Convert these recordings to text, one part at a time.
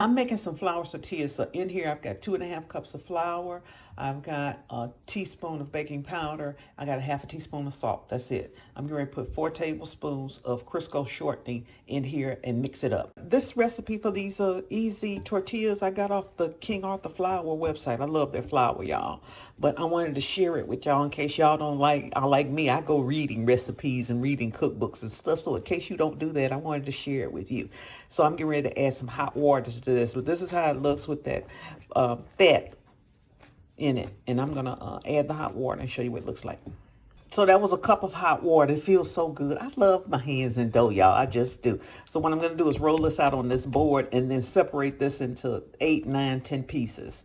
I'm making some flour tortillas. So in here, I've got 2.5 cups of flour. I've got a teaspoon of baking powder. I got a half a teaspoon of salt. That's it. I'm going to put 4 tablespoons of Crisco shortening in here and mix it up. This recipe for these easy tortillas I got off the King Arthur Flour website. I love their flour, y'all. But I wanted to share it with y'all in case y'all don't like me. I go reading recipes and reading cookbooks and stuff. So in case you don't do that, I wanted to share it with you. So I'm getting ready to add some hot water to this. But this is how it looks with that fat in it. And I'm going to add the hot water and show you what it looks like. So that was a cup of hot water. It feels so good. I love my hands in dough, y'all. I just do. So what I'm going to do is roll this out on this board and then separate this into 8, 9, 10 pieces.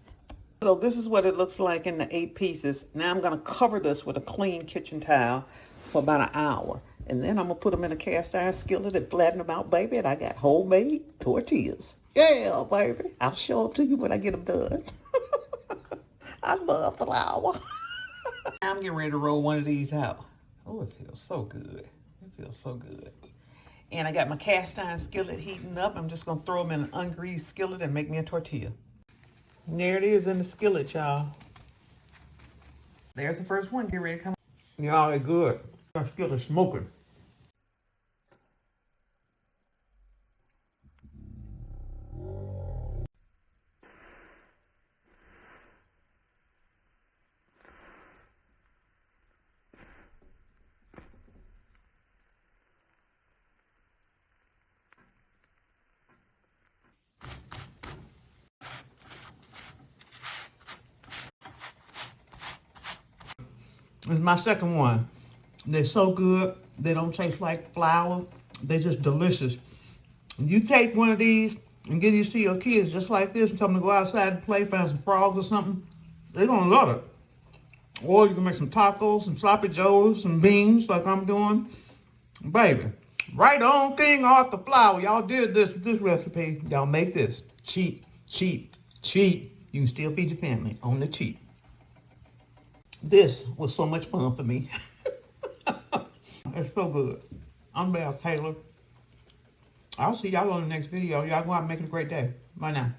So this is what it looks like in the 8 pieces. Now I'm going to cover this with a clean kitchen towel for about an hour. And then I'm going to put them in a cast iron skillet and flatten them out, baby. And I got homemade tortillas. Yeah, baby. I'll show them to you when I get them done. I love flour. I'm getting ready to roll one of these out. Oh, it feels so good. It feels so good. And I got my cast iron skillet heating up. I'm just going to throw them in an ungreased skillet and make me a tortilla. And there it is in the skillet, y'all. There's the first one. Get ready to come. Y'all, it's good. That skillet smoking. This is my second one. They're so good. They don't taste like flour. They're just delicious. You take one of these and give these to your kids just like this and tell them to go outside and play, find some frogs or something. They're going to love it. Or you can make some tacos, some sloppy joes, some beans like I'm doing. Baby, right on King Arthur Flour. Y'all did this with this recipe. Y'all make this. Cheap, cheap, cheap. You can still feed your family on the cheap. This was so much fun for me. It's so good. I'm Belle Taylor. I'll see y'all on the next video. Y'all go out and make it a great day. Bye now.